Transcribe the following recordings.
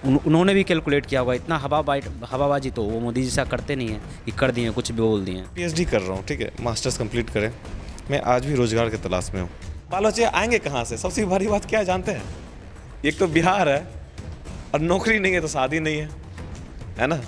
उन्होंने भी कैलकुलेट किया होगा। इतना हवाबाजी तो वो मोदी जी सा करते नहीं है कि कर दिए कुछ भी बोल दिए। पीएचडी कर रहा हूँ, ठीक है, मास्टर्स कंप्लीट करें, मैं आज भी रोजगार की तलाश में हूँ। बाल बच्चे आएंगे कहाँ से? सबसे बड़ी बात क्या है जानते हैं? एक तो बिहार है और नौकरी नहीं है तो शादी नहीं है ना।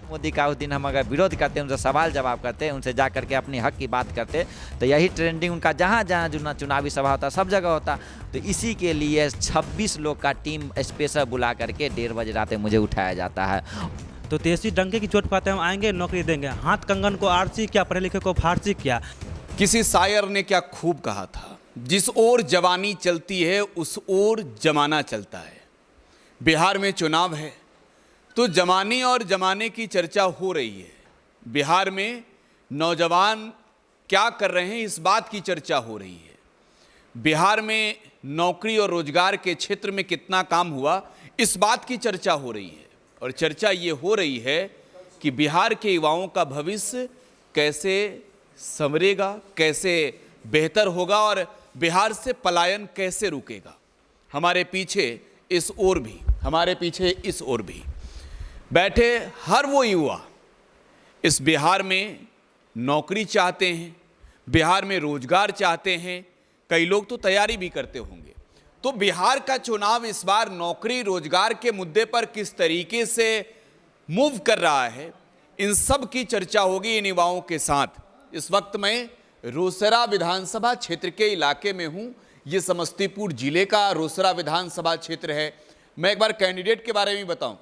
मोदी का उस दिन हम अगर विरोध करते उनसे सवाल जवाब करते उनसे जा करके अपनी हक की बात करते तो यही ट्रेंडिंग उनका जहाँ जहाँ चुनावी सभा होता सब जगह होता। तो इसी के लिए 26 लोग का टीम स्पेशल बुला करके 1:30 बजे रात मुझे उठाया जाता है। तो तेजी डंके की चोट पाते हम आएंगे नौकरी देंगे। हाथ कंगन को आरसी किया, पढ़े लिखे को फारसी किया। किसी शायर ने क्या खूब कहा था, जिस ओर जवानी चलती है उस ओर जमाना चलता है। बिहार में चुनाव है तो जमाने और जमाने की चर्चा हो रही है। बिहार में नौजवान क्या कर रहे हैं इस बात की चर्चा हो रही है। बिहार में नौकरी और रोजगार के क्षेत्र में कितना काम हुआ इस बात की चर्चा हो रही है। और चर्चा ये हो रही है कि बिहार के युवाओं का भविष्य कैसे संवरेगा, कैसे बेहतर होगा और बिहार से पलायन कैसे रुकेगा। हमारे पीछे इस ओर भी, हमारे पीछे इस ओर भी बैठे हर वो युवा इस बिहार में नौकरी चाहते हैं, बिहार में रोजगार चाहते हैं। कई लोग तो तैयारी भी करते होंगे। तो बिहार का चुनाव इस बार नौकरी रोजगार के मुद्दे पर किस तरीके से मूव कर रहा है, इन सब की चर्चा होगी इन युवाओं के साथ। इस वक्त मैं रोसड़ा विधानसभा क्षेत्र के इलाके में हूं। ये समस्तीपुर जिले का रोसड़ा विधानसभा क्षेत्र है। मैं एक बार कैंडिडेट के बारे में बताऊं।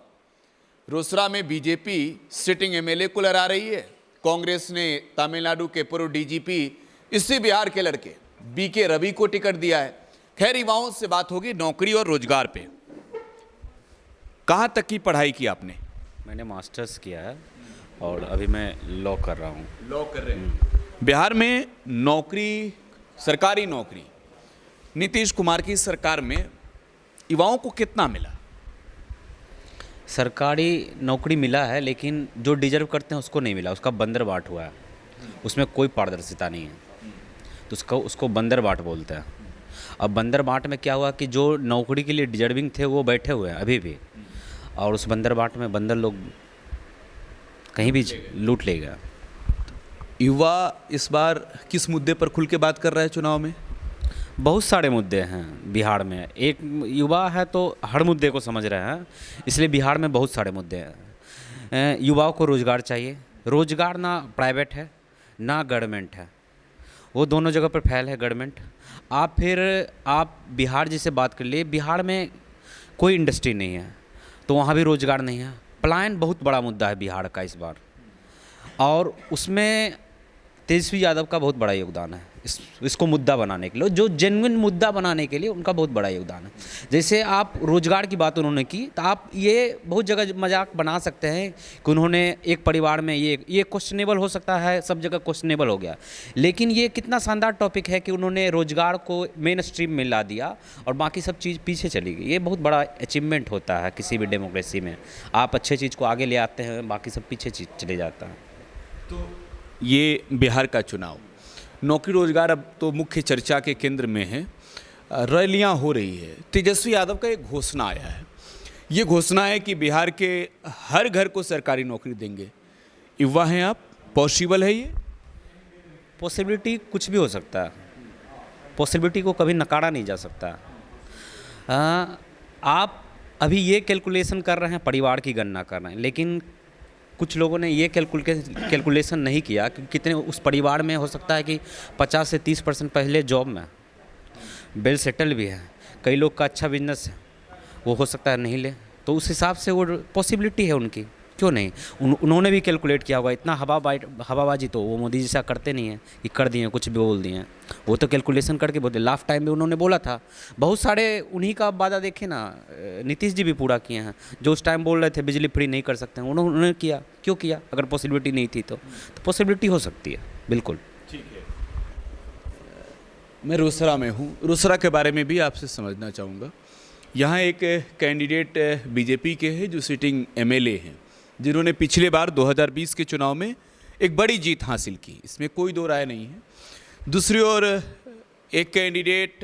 रोसड़ा में बीजेपी सिटिंग एमएलए को लड़ा रही है। कांग्रेस ने तमिलनाडु के पूर्व डीजीपी इसी बिहार के लड़के बीके रवि को टिकट दिया है। खैर युवाओं से बात होगी नौकरी और रोजगार पे। कहां तक की पढ़ाई की आपने? मैंने मास्टर्स किया है और अभी मैं लॉ कर रहा हूँ। लॉ कर रहे हैं। बिहार में नौकरी, सरकारी नौकरी नीतीश कुमार की सरकार में युवाओं को कितना मिला? सरकारी नौकरी मिला है लेकिन जो डिजर्व करते हैं उसको नहीं मिला। उसका बंदरबाट हुआ है, उसमें कोई पारदर्शिता नहीं है, तो उसको बंदरबाट बोलते हैं। अब बंदरबाट में क्या हुआ कि जो नौकरी के लिए डिजर्विंग थे वो बैठे हुए हैं अभी भी, और उस बंदरबाट में बंदर लोग कहीं भी लूट ले गया। युवा इस बार किस मुद्दे पर खुल के बात कर रहा है चुनाव में? बहुत सारे मुद्दे हैं बिहार में। एक युवा है तो हर मुद्दे को समझ रहे हैं, इसलिए बिहार में बहुत सारे मुद्दे हैं। युवाओं को रोज़गार चाहिए। रोज़गार ना प्राइवेट है ना गवर्नमेंट है, वो दोनों जगह पर फैल है गवर्नमेंट। आप बिहार जैसे बात कर लिए, बिहार में कोई इंडस्ट्री नहीं है तो वहाँ भी रोज़गार नहीं है। पलायन बहुत बड़ा मुद्दा है बिहार का इस बार, और उसमें तेजस्वी यादव का बहुत बड़ा योगदान है इसको मुद्दा बनाने के लिए, जो जेन्युइन मुद्दा बनाने के लिए उनका बहुत बड़ा योगदान है। जैसे आप रोजगार की बात उन्होंने की तो आप ये बहुत जगह मजाक बना सकते हैं कि उन्होंने एक परिवार में ये क्वेश्चनेबल हो सकता है, सब जगह क्वेश्चनेबल हो गया, लेकिन ये कितना शानदार टॉपिक है कि उन्होंने रोजगार को मेन स्ट्रीम में ला दिया और बाकी सब चीज़ पीछे चली गई। ये बहुत बड़ा अचीवमेंट होता है किसी भी डेमोक्रेसी में। आप अच्छे चीज़ को आगे ले आते हैं, बाकी सब पीछे चले जाता है। तो ये बिहार का चुनाव, नौकरी रोजगार अब तो मुख्य चर्चा के केंद्र में है। रैलियां हो रही है। तेजस्वी यादव का एक घोषणा आया है। ये घोषणा है कि बिहार के हर घर को सरकारी नौकरी देंगे। युवा हैं आप, पॉसिबल है ये? पॉसिबिलिटी कुछ भी हो सकता है, पॉसिबिलिटी को कभी नकारा नहीं जा सकता। आप अभी ये कैलकुलेशन कर रहे हैं, परिवार की गणना कर रहे हैं, लेकिन कुछ लोगों ने ये कैलकुलेशन नहीं किया कि कितने उस परिवार में हो सकता है कि 50 से 30% पहले जॉब में वेल सेटल भी है। कई लोग का अच्छा बिजनेस है, वो हो सकता है नहीं ले, तो उस हिसाब से वो पॉसिबिलिटी है उनकी, क्यों नहीं। उन्होंने भी कैलकुलेट किया होगा। इतना हवाबाजी तो वो मोदी जी सा करते नहीं है कि कर दिए कुछ भी बोल दिए। वो तो कैलकुलेशन करके बोलते। लास्ट टाइम में उन्होंने बोला था, बहुत सारे उन्हीं का वादा देखे ना, नीतीश जी भी पूरा किए हैं। जो उस टाइम बोल रहे थे बिजली फ्री नहीं कर सकते हैं, उन्होंने किया। क्यों किया? अगर पॉसिबिलिटी नहीं थी तो पॉसिबिलिटी हो सकती है, बिल्कुल। ठीक है। मैं रोसड़ा में हूँ। रोसड़ा के बारे में भी आपसे समझना चाहूँगा। यहाँ एक कैंडिडेट बीजेपी के हैं जो सिटिंग एमएलए हैं, जिन्होंने पिछले बार 2020 के चुनाव में एक बड़ी जीत हासिल की, इसमें कोई दो राय नहीं है। दूसरी ओर एक कैंडिडेट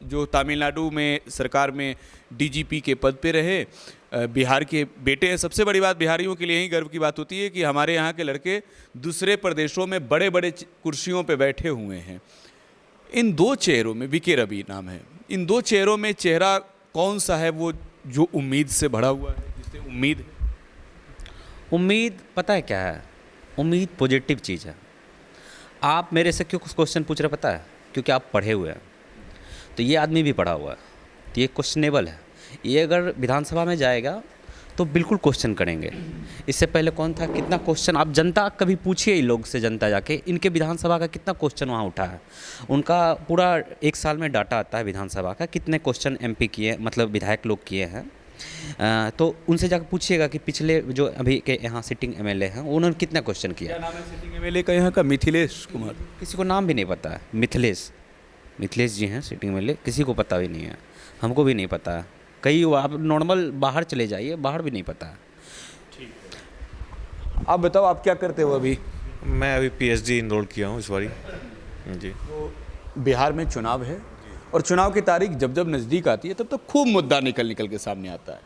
जो तमिलनाडु में सरकार में डीजीपी के पद पे रहे, बिहार के बेटे हैं। सबसे बड़ी बात बिहारियों के लिए ही गर्व की बात होती है कि हमारे यहाँ के लड़के दूसरे प्रदेशों में बड़े बड़े कुर्सियों पे बैठे हुए हैं। इन दो चेहरों में, वीके रवि नाम है, इन दो चेहरों में चेहरा कौन सा है वो जो उम्मीद से भरा हुआ है, जिससे उम्मीद है? उम्मीद पता है क्या है? उम्मीद पॉजिटिव चीज़ है। आप मेरे से क्यों क्वेश्चन पूछ रहे पता है? क्योंकि आप पढ़े हुए हैं। तो ये आदमी भी पढ़ा हुआ है, तो ये क्वेश्चनेबल है। ये अगर विधानसभा में जाएगा तो बिल्कुल क्वेश्चन करेंगे। इससे पहले कौन था, कितना क्वेश्चन आप जनता कभी पूछिए ही लोग से, जनता जाके इनके विधानसभा का कितना क्वेश्चन वहाँ उठा है। उनका पूरा एक साल में डाटा आता है विधानसभा का, कितने क्वेश्चन एमपी किए, मतलब विधायक लोग किए हैं। तो उनसे जाकर पूछिएगा कि पिछले जो अभी के यहाँ सिटिंग एमएलए हैं उन्होंने कितना क्वेश्चन किया। क्या नाम है सिटिंग एमएलए का यहाँ का? मिथिलेश कुमार। किसी को नाम भी नहीं पता है। मिथिलेश जी हैं सिटिंग एमएलए, किसी को पता भी नहीं है, हमको भी नहीं पता है। कई आप नॉर्मल बाहर चले जाइए, बाहर भी नहीं पता है। आप बताओ, आप क्या करते हो अभी? मैं अभी पीएचडी इनरोल किया हूँ इस बारी जी। तो बिहार में चुनाव है और चुनाव की तारीख जब जब नज़दीक आती है तब तब खूब मुद्दा निकल के सामने आता है।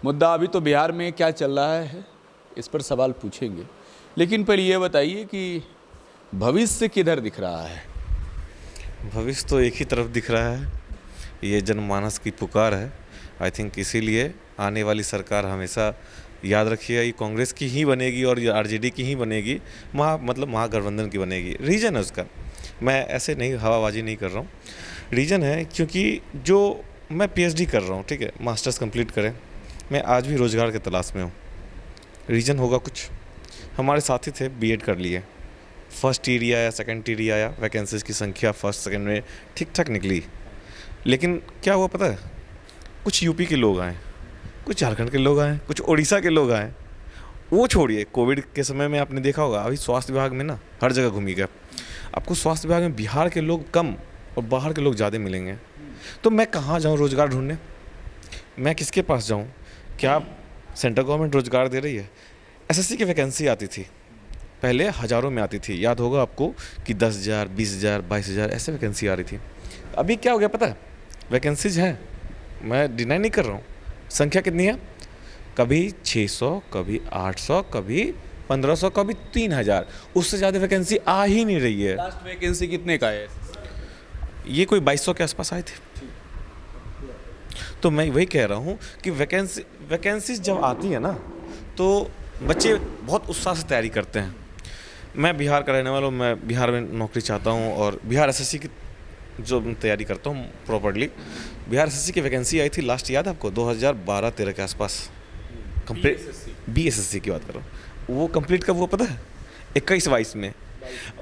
मुद्दा अभी तो बिहार में क्या चल रहा है इस पर सवाल पूछेंगे, लेकिन पहले ये बताइए कि भविष्य किधर दिख रहा है? भविष्य तो एक ही तरफ दिख रहा है, ये जनमानस की पुकार है। आई थिंक इसीलिए आने वाली सरकार हमेशा याद रखिएगा ये कांग्रेस की ही बनेगी और आरजेडी की ही बनेगी, महागठबंधन की बनेगी। रीज़न है उसका, मैं ऐसे नहीं हवाबाजी नहीं कर रहा हूँ। रीज़न है क्योंकि जो मैं पीएचडी कर रहा हूँ, ठीक है, मास्टर्स कंप्लीट करें, मैं आज भी रोज़गार के तलाश में हूँ। रीज़न होगा कुछ, हमारे साथी थे बीएड कर लिए, फर्स्ट ईयर आया, सेकंड ईयर आया, वैकेंसीज की संख्या फर्स्ट सेकंड में ठीक ठाक निकली, लेकिन क्या हुआ पता है? कुछ यूपी के लोग आए, कुछ झारखंड के लोग आए, कुछ उड़ीसा के लोग आए। वो छोड़िए, कोविड के समय में आपने देखा होगा, अभी स्वास्थ्य विभाग में ना हर जगह घूमिएगा, आपको स्वास्थ्य विभाग में बिहार के लोग कम और बाहर के लोग ज़्यादा मिलेंगे। तो मैं कहाँ जाऊँ रोज़गार ढूंढने? मैं किसके पास जाऊँ? क्या सेंट्रल गवर्नमेंट रोज़गार दे रही है? एसएससी की वैकेंसी आती थी, पहले हज़ारों में आती थी, याद होगा आपको कि 10,000, 20,000, 22,000 ऐसे वैकेंसी आ रही थी। अभी क्या हो गया पता है? वैकेंसीज हैं, मैं डिनाई नहीं कर रहा हूँ, संख्या कितनी है? कभी 600, कभी 800, कभी 1500, कभी 3000, उससे ज़्यादा वैकेंसी आ ही नहीं रही है। लास्ट वैकेंसी कितने का है? ये कोई 2200 के आसपास आए थे। तो मैं वही कह रहा हूँ कि वैकेंसीज जब आती है ना तो बच्चे बहुत उत्साह से तैयारी करते हैं। मैं बिहार का रहने वाला हूँ, मैं बिहार में नौकरी चाहता हूँ और बिहार एसएससी की जो तैयारी करता हूँ प्रॉपर्ली। बिहार एसएससी की वैकेंसी आई थी लास्ट, याद है आपको? 2012-13 के आसपास कंप्लीट, बीएसएससी की बात कर रहा हूँ। वो कंप्लीट कब हुआ पता है? 21-22 में।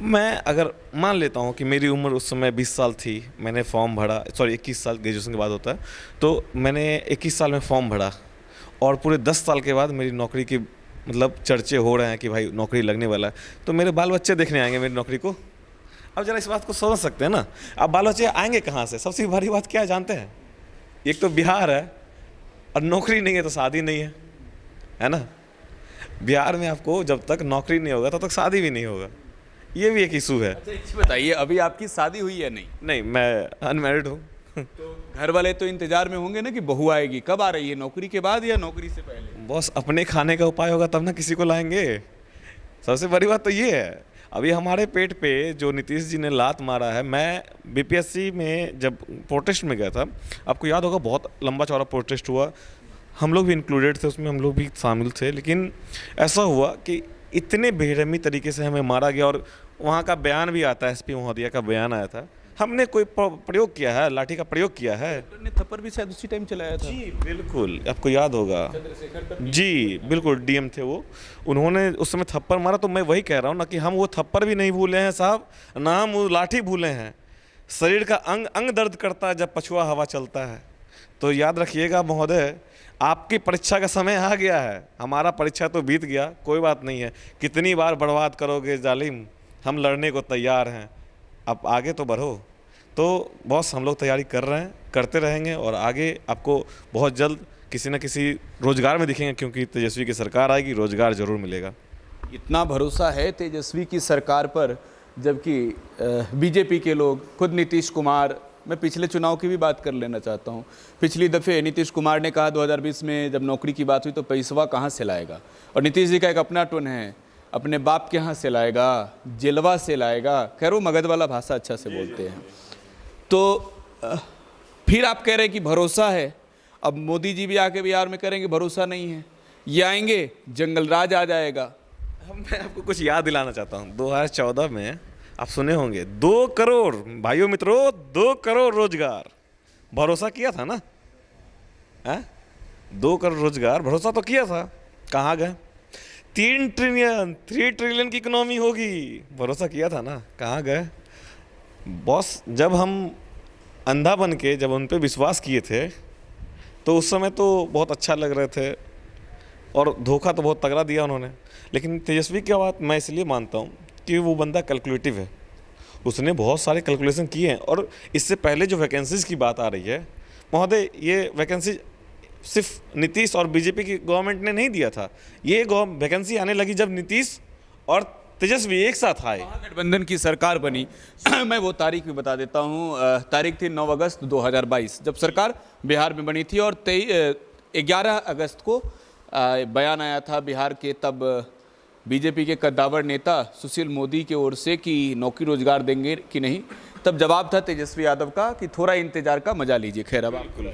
मैं अगर मान लेता हूँ कि मेरी उम्र उस समय 20 साल थी, मैंने फॉर्म भरा, सॉरी 21 साल ग्रेजुएशन के बाद होता है, तो मैंने 21 साल में फॉर्म भरा और पूरे 10 साल के बाद मेरी नौकरी की मतलब चर्चे हो रहे हैं कि भाई नौकरी लगने वाला है, तो मेरे बाल बच्चे देखने आएंगे मेरी नौकरी को। अब जरा इस बात को समझ सकते हैं ना, अब बाल बच्चे आएंगे कहाँ से? सबसे बड़ी बात क्या है जानते हैं? एक तो बिहार है और नौकरी नहीं है तो शादी नहीं है ना? बिहार में आपको जब तक नौकरी नहीं होगा तब तक शादी भी नहीं होगा, ये भी एक इशू है। अच्छा, एक बताइए, अभी आपकी शादी हुई है? नहीं, मैं अनमैरिड हूँ। तो घर वाले तो इंतजार में होंगे ना कि बहू आएगी, कब आ रही है, नौकरी के बाद या नौकरी से पहले? बॉस, अपने खाने का उपाय होगा तब ना किसी को लाएंगे। सबसे बड़ी बात तो ये है, अभी हमारे पेट पे जो नीतीश जी ने लात मारा है। मैं बीपीएससी में जब प्रोटेस्ट में गया था, आपको याद होगा बहुत लंबा चौड़ा प्रोटेस्ट हुआ, हम लोग भी इंक्लूडेड थे उसमें, हम लोग भी शामिल थे, लेकिन ऐसा हुआ कि इतने बेरहमी तरीके से हमें मारा गया। और वहाँ का बयान भी आता है, एसपी महोदया का बयान आया था, हमने कोई प्रयोग किया है, लाठी का प्रयोग किया है? ने थप्पड़ भी शायद उसी टाइम चलाया था। जी बिल्कुल, आपको याद होगा, जी बिल्कुल, डीएम थे वो, उन्होंने उस समय थप्पड़ मारा। तो मैं वही कह रहा हूँ ना कि हम वो थप्पड़ भी नहीं भूले हैं साहब, ना हम वो लाठी भूले हैं। शरीर का अंग अंग दर्द करता है जब पछुआ हवा चलता है। तो याद रखिएगा महोदय, आपकी परीक्षा का समय आ गया है, हमारा परीक्षा तो बीत गया, कोई बात नहीं है। कितनी बार बर्बाद करोगे जालिम, हम लड़ने को तैयार हैं, अब आगे तो बढ़ो। तो बॉस, हम लोग तैयारी कर रहे हैं, करते रहेंगे और आगे आपको बहुत जल्द किसी न किसी रोजगार में दिखेंगे, क्योंकि तेजस्वी की सरकार आएगी, रोजगार जरूर मिलेगा। इतना भरोसा है तेजस्वी की सरकार पर, जबकि बीजेपी के लोग, खुद नीतीश कुमार मैं पिछले चुनाव की भी बात कर लेना चाहता हूँ। पिछली दफ़े नीतीश कुमार ने कहा 2020 में जब नौकरी की बात हुई तो पैसवा कहाँ से लाएगा, और नीतीश जी का एक अपना टोन है, अपने बाप के यहाँ से लाएगा, जेलवा से लाएगा। खैर वो मगध वाला भाषा अच्छा से बोलते हैं। तो फिर आप कह रहे हैं कि भरोसा है। अब मोदी जी भी आके बिहार में करेंगे, भरोसा नहीं है। ये आएंगे, जंगल राज आ जाएगा। मैं आपको कुछ याद दिलाना चाहता हूँ। 2014 में आप सुने होंगे 2 करोड़, भाइयों मित्रों, 2 करोड़ रोजगार भरोसा किया था ना, है? 2 करोड़ रोजगार भरोसा तो किया था, कहाँ गए? 3 ट्रिलियन की इकोनॉमी होगी, भरोसा किया था ना, कहाँ गए? बॉस, जब हम अंधा बन के जब उन पे विश्वास किए थे तो उस समय तो बहुत अच्छा लग रहे थे, और धोखा तो बहुत तगड़ा दिया उन्होंने। लेकिन तेजस्वी की बात मैं इसलिए मानता हूँ कि वो बंदा कैलकुलेटिव है, उसने बहुत सारे कैलकुलेशन किए हैं। और इससे पहले जो वैकेंसीज़ की बात आ रही है महोदय, ये वैकेंसी सिर्फ नीतीश और बीजेपी की गवर्नमेंट ने नहीं दिया था, ये वैकेंसी आने लगी जब नीतीश और तेजस्वी एक साथ आए, गठबंधन की सरकार बनी। मैं वो तारीख भी बता देता हूँ। तारीख थी 9 अगस्त 2022 जब सरकार बिहार में बनी थी, और 11 अगस्त को बयान आया था बिहार के तब बीजेपी के कद्दावर नेता सुशील मोदी की ओर से कि नौकरी रोजगार देंगे कि नहीं। तब जवाब था तेजस्वी यादव का कि थोड़ा इंतजार का मजा लीजिए। खैर अब आपको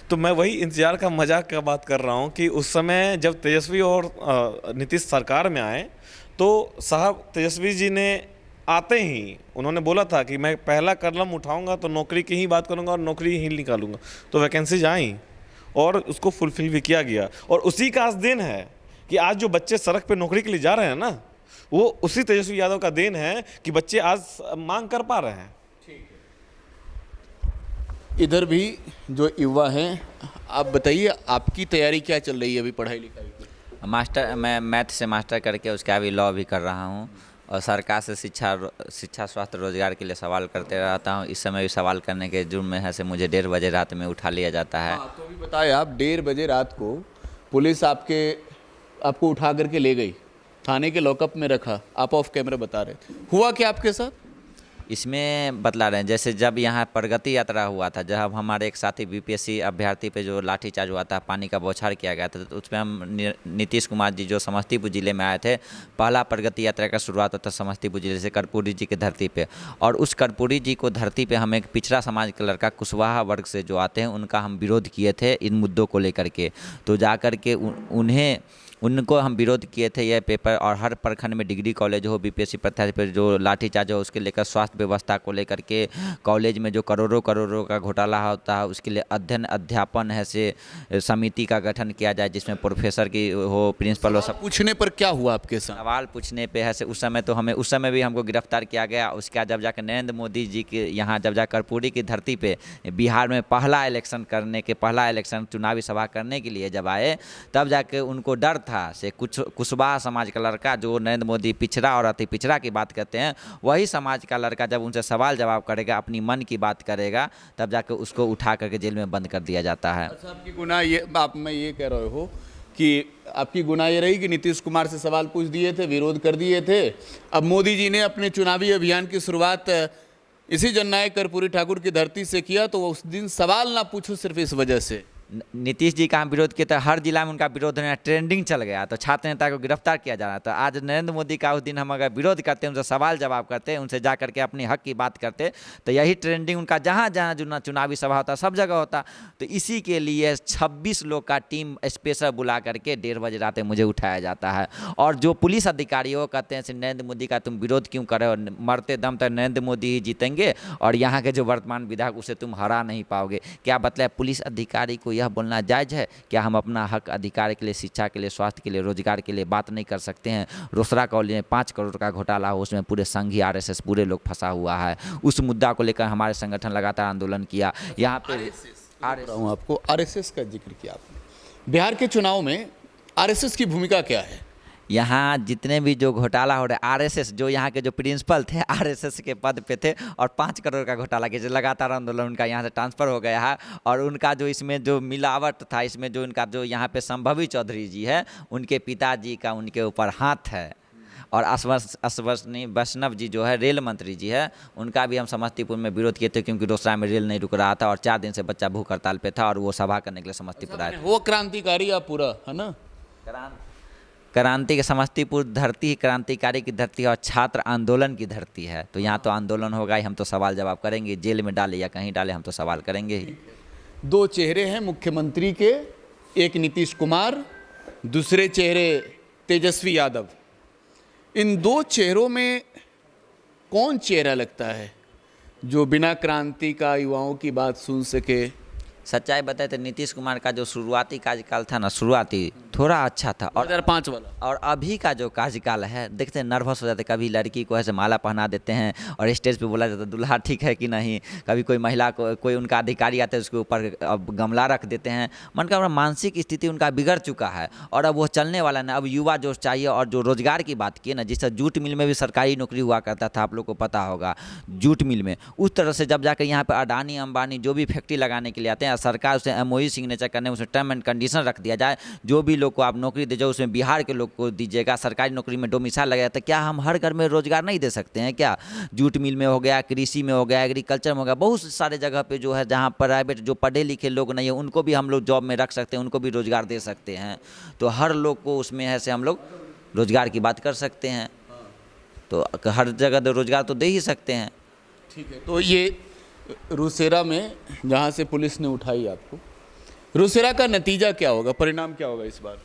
तो मैं वही इंतजार का मजाक का बात कर रहा हूँ कि उस समय जब तेजस्वी और नीतीश सरकार में आए तो साहब तेजस्वी जी ने आते ही उन्होंने बोला था कि मैं पहला कदम उठाऊंगा तो नौकरी की ही बात करूंगा और नौकरी ही निकालूंगा। तो वैकेंसीज आई और उसको फुलफिल भी किया गया, और उसी का आज देन है कि आज जो बच्चे सड़क पे नौकरी के लिए जा रहे हैं ना, वो उसी तेजस्वी यादव का देन है कि बच्चे आज मांग कर पा रहे हैं। इधर भी जो युवा हैं, आप बताइए आपकी तैयारी क्या चल रही है अभी पढ़ाई लिखाई की? मैं मैथ से मास्टर करके उसके अभी लॉ भी कर रहा हूँ, और सरकार से शिक्षा स्वास्थ्य रोजगार के लिए सवाल करते रहता हूँ। इस समय भी सवाल करने के जुर्म में है से मुझे 1:30 बजे रात में उठा लिया जाता है। हाँ, तो अभी बताए आप 1:30 बजे रात को पुलिस आपको उठा करके ले गई, थाने के लॉकअप में रखा, आप ऑफ कैमरा बता रहे थे, हुआ क्या आपके साथ? इसमें बतला रहे हैं, जैसे जब यहाँ प्रगति यात्रा हुआ था, जब हमारे एक साथी बीपीएससी अभ्यर्थी पे जो लाठीचार्ज हुआ था, पानी का बौछार किया गया था, तो उसमें हम नीतीश कुमार जी जो समस्तीपुर जिले में आए थे, पहला प्रगति यात्रा का शुरुआत होता समस्तीपुर जिले से कर्पूरी जी की धरती पे। और उस कर्पूरी जी को धरती पे हम एक पिछड़ा समाज का लड़का कुशवाहा वर्ग से जो आते हैं उनका हम विरोध किए थे इन मुद्दों को लेकर के। तो जा कर के उनको हम विरोध किए थे ये पेपर, और हर प्रखंड में डिग्री कॉलेज हो, बीपीएससी प्रत्याशी पर जो लाठीचार्ज हो उसके लेकर, स्वास्थ्य व्यवस्था को लेकर के, कॉलेज में जो करोड़ों का घोटाला होता है उसके लिए अध्ययन अध्यापन है से समिति का गठन किया जाए जिसमें प्रोफेसर की हो, प्रिंसिपल हो। सब पूछने पर क्या हुआ आपके साथ? सवाल पूछने पे है से उस समय भी हमको गिरफ्तार किया गया। उसके बाद जब जाकर नरेंद्र मोदी जी के यहाँ जब जाकर कर्पूरी की धरती पे बिहार में पहला इलेक्शन चुनावी सभा करने के लिए जब आए, तब जाके उनको डर था से कुशवाहा समाज का लड़का, जो नरेंद्र मोदी पिछड़ा और अति पिछड़ा की बात करते हैं, वही समाज का लड़का जब उनसे सवाल जवाब करेगा, अपनी मन की बात करेगा, तब जाकर उसको उठा करके जेल में बंद कर दिया जाता है। अच्छा, आपकी गुनाह मैं ये कह रहे हो कि आपकी गुनाह ये रही कि नीतीश कुमार से सवाल पूछ दिए थे, विरोध कर दिए थे। अब मोदी जी ने अपने चुनावी अभियान की शुरुआत इसी जननायक कर्पूरी ठाकुर की धरती से किया, तो उस दिन सवाल ना पूछो सिर्फ इस वजह से। नीतीश जी का हम विरोध किया था, हर जिला में उनका विरोध होने ट्रेंडिंग चल गया, तो छात्र नेता को गिरफ्तार किया जा रहा था। आज नरेंद्र मोदी का उस दिन हम अगर विरोध करते, उनसे सवाल जवाब करते, उनसे जा करके अपनी हक की बात करते, तो यही ट्रेंडिंग उनका जहाँ जहाँ चुनावी सभा होता सब जगह होता। तो इसी के लिए 26 लोग का टीम स्पेशल बुला करके 1:30 बजे रात में मुझे उठाया जाता है। और जो पुलिस अधिकारी वो कहते हैं नरेंद्र मोदी का तुम विरोध क्यों कर रहे हो, मरते दम तक नरेंद्र मोदी ही जीतेंगे और यहाँ के जो वर्तमान विधायक उसे तुम हरा नहीं पाओगे। क्या मतलब पुलिस अधिकारी को यह बोलना जायज़ है? क्या हम अपना हक अधिकार के लिए, शिक्षा के लिए, स्वास्थ्य के लिए, रोजगार के लिए बात नहीं कर सकते हैं? रोसड़ा कॉलेज में 5 करोड़ का घोटाला हो, उसमें पूरे संघी आरएसएस पूरे लोग फंसा हुआ है। उस मुद्दा को लेकर हमारे संगठन लगातार आंदोलन किया। यहाँ पे आपको आरएसएस का जिक्र किया आपने, बिहार के चुनाव में आरएसएस की भूमिका क्या है? यहाँ जितने भी जो घोटाला हो रहे, आरएसएस जो यहाँ के जो प्रिंसिपल थे आरएसएस के पद पे थे और 5 करोड़ का घोटाला किया, लगातार आंदोलन उनका यहाँ से ट्रांसफ़र हो गया है। और उनका जो इसमें जो मिलावट था, इसमें जो उनका जो यहाँ पे संभवी चौधरी जी है, उनके पिताजी का उनके ऊपर हाथ है। और अश्वनी वैष्णव जी जो है रेल मंत्री जी है, उनका भी हम समस्तीपुर में विरोध किए थे, क्योंकि रोसड़ा में रेल नहीं रुक रहा था और 4 दिन से बच्चा भूख हड़ताल पे था और वो सभा करने के लिए समस्तीपुर आए थे। वो क्रांतिकारी आप पूरा है ना। क्रांति के समस्तीपुर धरती ही क्रांतिकारी की धरती है और छात्र आंदोलन की धरती है, तो यहाँ तो आंदोलन होगा ही, हम तो सवाल जवाब करेंगे, जेल में डाले या कहीं डाले हम तो सवाल करेंगे ही। 2 चेहरे हैं मुख्यमंत्री के, एक नीतीश कुमार, दूसरे चेहरे तेजस्वी यादव। इन 2 चेहरों में कौन चेहरा लगता है जो बिना क्रांति का युवाओं की बात सुन सके? सच्चाई बताए तो नीतीश कुमार का जो शुरुआती कार्यकाल था ना, शुरुआती थोड़ा अच्छा था, और 2005 वाला, और अभी का जो कार्यकाल है देखते हैं नर्वस हो जाते, कभी लड़की को ऐसे माला पहना देते हैं और स्टेज पे बोला जाता है दूल्हा ठीक है कि नहीं, कभी कोई महिला को कोई उनका अधिकारी आते हैं उसके ऊपर अब गमला रख देते हैं। मन का मानसिक स्थिति उनका बिगड़ चुका है और अब वो चलने वाला नहीं। अब युवा जो चाहिए, और जो रोजगार की बात की ना, जिससे जूट मिल में भी सरकारी नौकरी हुआ करता था, आप लोग को पता होगा जूट मिल में, उस तरह से जब जाकर यहाँ पर अडानी अंबानी जो भी फैक्ट्री लगाने के लिए आते हैं, सरकार उसे MOU सिग्नेचर करने, उसमें टर्म एंड कंडीशन रख दिया जाए, जो भी लोग को आप नौकरी दे जाओ उसमें बिहार के लोग को दीजिएगा, सरकारी नौकरी में डोमिसाइल लगाया। तो क्या हम हर घर में रोजगार नहीं दे सकते हैं क्या? जूट मिल में हो गया, कृषि में हो गया, एग्रीकल्चर में हो गया, बहुत सारे जगह पे जो है जहाँ प्राइवेट जो पढ़े लिखे लोग नहीं है उनको भी हम लोग जॉब में रख सकते हैं, उनको भी रोजगार दे सकते हैं। तो हर लोग को उसमें है से हम लोग रोजगार की बात कर सकते हैं, तो हर जगह रोजगार तो दे ही सकते हैं। ठीक है। तो ये रोसड़ा में जहाँ से पुलिस ने उठाई आपको, रोसड़ा का नतीजा क्या होगा, परिणाम क्या होगा इस बार?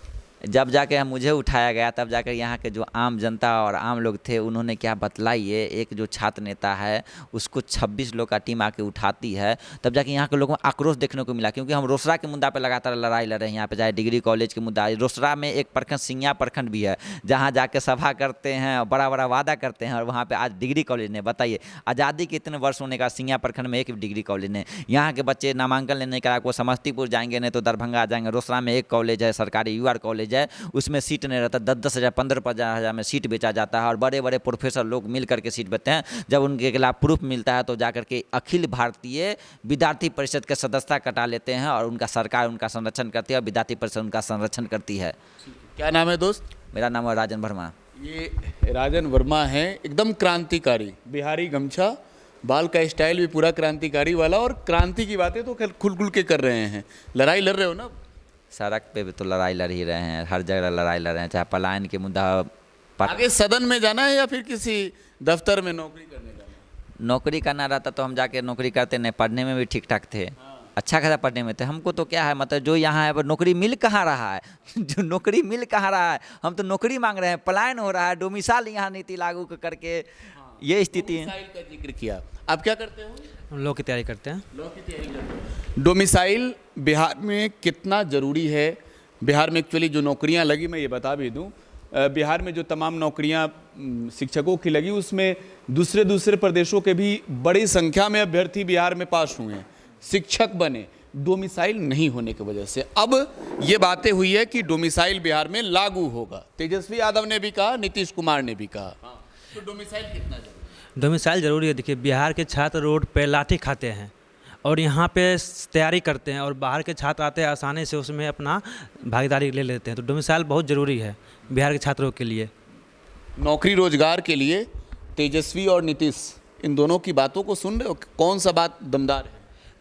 जब जाके मुझे उठाया गया तब जाकर यहाँ के जो आम जनता और आम लोग थे उन्होंने क्या बतलाइए, एक जो छात्र नेता है उसको 26 लोग का टीम आके उठाती है, तब जाके यहाँ के लोगों में आक्रोश देखने को मिला। क्योंकि हम रोसड़ा के मुद्दा पे लगातार लड़ाई लड़ रहे हैं, यहाँ पे चाहे डिग्री कॉलेज के मुद्दा, रोसड़ा में एक प्रखंड सिंगिया प्रखंड भी है जहाँ जाके सभा करते हैं और बड़ा बड़ा वादा करते हैं, और वहाँ पर आज डिग्री कॉलेज ने, बताइए आज़ादी के इतने वर्ष होने का सिंगिया प्रखंड में एक डिग्री कॉलेज ने, यहाँ के बच्चे नामांकन लेने का वो समस्तीपुर जाएंगे नहीं तो दरभंगा जाएंगे। रोसड़ा में एक कॉलेज है सरकारी UR कॉलेज है, उसमें सीट नहीं रहता, 10-10 हज़ार 15-15 हज़ार में सीट बेचा जाता है और बड़े बड़े प्रोफेसर लोग मिल करके सीट बेचते हैं। जब उनके खिलाफ प्रूफ मिलता है तो जाकर के अखिल भारतीय विद्यार्थी परिषद के सदस्यता कटा लेते हैं और उनका सरकार उनका संरक्षण करती है और विद्यार्थी परिषद उनका संरक्षण करती है। क्या नाम है दोस्त? मेरा नाम है राजन वर्मा। ये राजन वर्मा है, एकदम क्रांतिकारी, बिहारी गमछा, बाल का स्टाइल भी पूरा क्रांतिकारी वाला, और क्रांति की बातें तो खुल खुल के कर रहे हैं। लड़ाई लड़ रहे हो ना? सड़क पे भी तो लड़ाई लड़ ही रहे हैं, हर जगह लड़ाई लड़ रहे हैं, चाहे पलायन के मुद्दा। आगे सदन में जाना है या फिर किसी दफ्तर में नौकरी करने जाना है? नौकरी करना रहता तो हम जाके नौकरी करते नहीं, पढ़ने में भी ठीक ठाक थे, अच्छा खासा पढ़ने में थे। हमको तो क्या है, मतलब जो यहाँ है नौकरी मिल कहाँ रहा है जो नौकरी मिल कहाँ रहा है, हम तो नौकरी मांग रहे हैं, पलायन हो रहा है, डोमिसाइल यहाँ नीति लागू करके ये स्थिति है। डोमिसाइल का जिक्र किया, आप क्या करते हो? हम लॉ की तैयारी करते हैं। लॉ की तैयारी करते हो। डोमिसाइल बिहार में कितना ज़रूरी है? बिहार में एक्चुअली जो नौकरियां लगी, मैं ये बता भी दूं, बिहार में जो तमाम नौकरियां शिक्षकों की लगी उसमें दूसरे प्रदेशों के भी बड़ी संख्या में अभ्यर्थी बिहार में पास हुए हैं, शिक्षक बने, डोमिसाइल नहीं होने की वजह से। अब ये बातें हुई है कि डोमिसाइल बिहार में लागू होगा, तेजस्वी यादव ने भी कहा, नीतीश कुमार ने भी कहा। तो डोमिसाइल कितना जरूरी? डोमिसाइल ज़रूरी है। देखिए बिहार के छात्र रोड पे लाठी खाते हैं और यहाँ पे तैयारी करते हैं, और बाहर के छात्र आते हैं आसानी से उसमें अपना भागीदारी ले लेते हैं, तो डोमिसाइल बहुत ज़रूरी है बिहार के छात्रों के लिए। नौकरी रोजगार के लिए तेजस्वी और नीतीश, इन दोनों की बातों को सुन रहे हो? कौन सा बात दमदार है?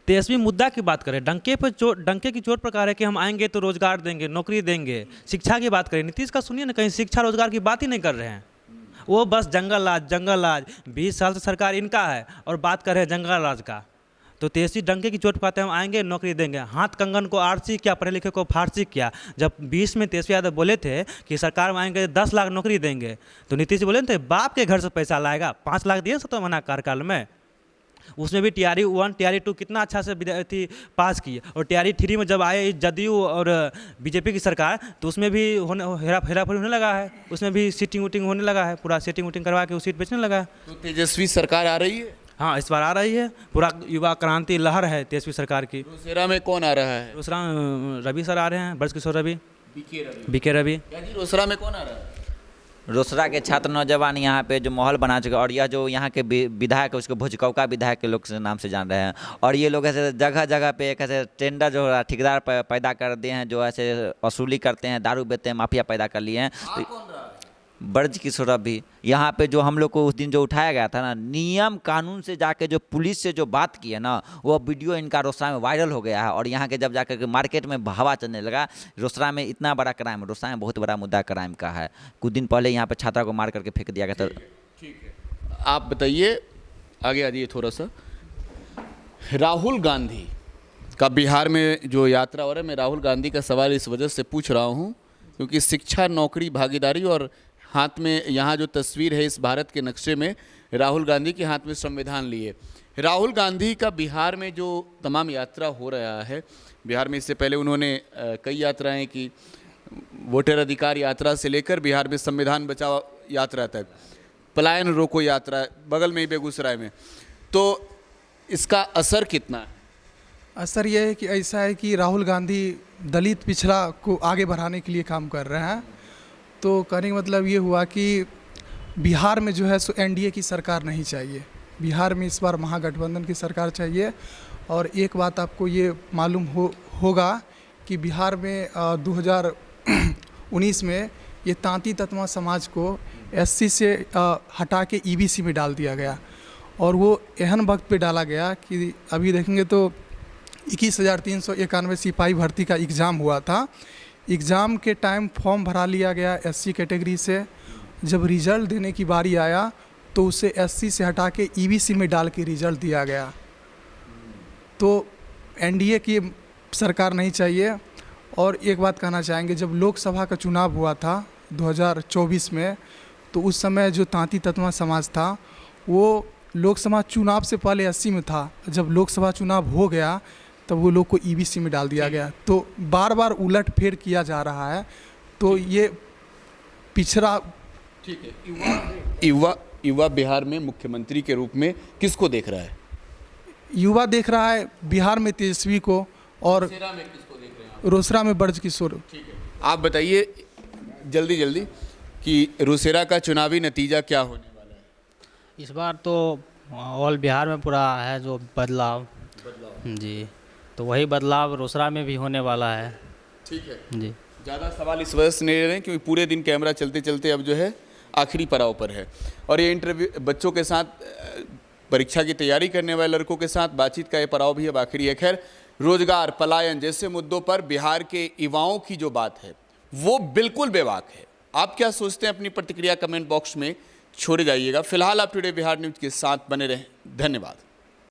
तेजस्वी मुद्दा की बात करें, डंके की चोट पर कह रहे हैं कि हम आएंगे तो रोजगार देंगे, नौकरी देंगे। शिक्षा की बात करें, नीतीश का सुनिए ना, कहीं शिक्षा रोजगार की बात ही नहीं कर रहे हैं, वो बस जंगल राज। 20 साल से सरकार इनका है और बात कर रहे हैं जंगल राज का। तो तेजस्वी डंके की चोट पाते हम आएंगे नौकरी देंगे, हाथ कंगन को आरसी क्या, पढ़े लिखे को फारसी क्या। जब 20 में तेजस्वी यादव बोले थे कि सरकार में आएंगे 10 लाख नौकरी देंगे, तो नीतीश बोले थे बाप के घर से पैसा लाएगा, 5 लाख दिए 7 महीना कार्यकाल में। उसमें भी TRE 1 TRE 2 कितना अच्छा से विद्यार्थी पास किए, और TRE 3 में जब आए जदयू और बीजेपी की सरकार तो उसमें भी हेराफेरी होने लगा है, उसमें भी सीटिंग वोटिंग होने लगा है, पूरा सीटिंग वोटिंग करवा के वो सीट बेचने लगा है। तो तेजस्वी सरकार आ रही है? हाँ, इस बार आ रही है, पूरा युवा क्रांति लहर है तेजस्वी सरकार की। रोसड़ा में कौन आ रहा है? दूसरा रवि सर आ रहे हैं, ब्रजकिशोर रवि, BK रवि। क्या जी, रोसड़ा में कौन आ रहा है? रोसड़ा के छात्र नौजवान यहाँ पे जो माहौल बना चुके, और यह जो यहाँ के विधायक है उसको भुजकौका विधायक के लोग से नाम से जान रहे हैं, और ये लोग ऐसे जगह जगह पे एक ऐसे टेंडर जो ठेकेदार पैदा कर दिए हैं, जो ऐसे वसूली करते हैं, दारू बेचते हैं, माफिया पैदा कर लिए हैं। ब्रज किशोर भी यहाँ पे जो हम लोग को उस दिन जो उठाया गया था ना, नियम कानून से जाके जो पुलिस से जो बात की है ना, वो वीडियो इनका रोसड़ा में वायरल हो गया है। और यहाँ के जब जाकर के मार्केट में हवा चलने लगा, रोसड़ा में इतना बड़ा क्राइम, रोसड़ा में बहुत बड़ा मुद्दा क्राइम का है। कुछ दिन पहले यहाँ पे छात्रा को मार करके फेंक दिया गया था। ठीक है, आप बताइए, आगे आ जाइए थोड़ा सा। राहुल गांधी का बिहार में जो यात्रा हो रहा है, मैं राहुल गांधी का सवाल इस वजह से पूछ रहा हूँ क्योंकि शिक्षा, नौकरी, भागीदारी और हाथ में यहाँ जो तस्वीर है इस भारत के नक्शे में राहुल गांधी के हाथ में संविधान लिए। राहुल गांधी का बिहार में जो तमाम यात्रा हो रहा है, बिहार में इससे पहले उन्होंने कई यात्राएं की, वोटर अधिकार यात्रा से लेकर बिहार में संविधान बचाओ यात्रा तक, पलायन रोको यात्रा, बगल में ही बेगूसराय में। तो इसका असर कितना है? असर यह है कि ऐसा है कि राहुल गांधी दलित पिछड़ा को आगे बढ़ाने के लिए काम कर रहे हैं। तो कहने का मतलब ये हुआ कि बिहार में जो है सो एनडीए की सरकार नहीं चाहिए, बिहार में इस बार महागठबंधन की सरकार चाहिए। और एक बात आपको ये मालूम होगा कि बिहार में 2019 में ये तांती ततमा समाज को एससी से हटा के ईबीसी में डाल दिया गया। और वो एहन वक्त पे डाला गया कि अभी देखेंगे तो 21,391 सिपाही भर्ती का एग्ज़ाम हुआ था। एग्ज़ाम के टाइम फॉर्म भरा लिया गया एससी कैटेगरी से, जब रिज़ल्ट देने की बारी आया तो उसे एससी से हटा के ईबीसी में डाल के रिज़ल्ट दिया गया। तो एनडीए की सरकार नहीं चाहिए। और एक बात कहना चाहेंगे, जब लोकसभा का चुनाव हुआ था 2024 में, तो उस समय जो तांती ततमा समाज था वो लोकसभा चुनाव से पहले एससी में था। जब लोकसभा चुनाव हो गया तब वो लोग को ईबीसी में डाल दिया गया। तो बार बार उलट फेर किया जा रहा है। तो ये पिछड़ा। ठीक है, युवा बिहार में मुख्यमंत्री के रूप में किसको देख रहा है? युवा देख रहा है बिहार में तेजस्वी को, और रोसड़ा में किसको देख रहे हैं आप? रोसड़ा में ब्रज किशोर। ठीक है, आप बताइए जल्दी जल्दी कि रोसड़ा का चुनावी नतीजा क्या होने वाला है? इस बार तो ऑल बिहार में पूरा है जो बदलाव जी, तो वही बदलाव रोसड़ा में भी होने वाला है। ठीक है जी, ज़्यादा सवाल इस वजह से नहीं ले रहे हैं क्योंकि पूरे दिन कैमरा चलते चलते अब जो है आखिरी पड़ाव पर है। और ये इंटरव्यू बच्चों के साथ, परीक्षा की तैयारी करने वाले लड़कों के साथ बातचीत का ये पड़ाव भी अब आखिरी है। खैर, रोजगार, पलायन जैसे मुद्दों पर बिहार के युवाओं की जो बात है वो बिल्कुल बेबाक है। आप क्या सोचते हैं, अपनी प्रतिक्रिया कमेंट बॉक्स में छोड़े जाइएगा। फिलहाल आप टुडे बिहार न्यूज़ के साथ बने रहें। धन्यवाद।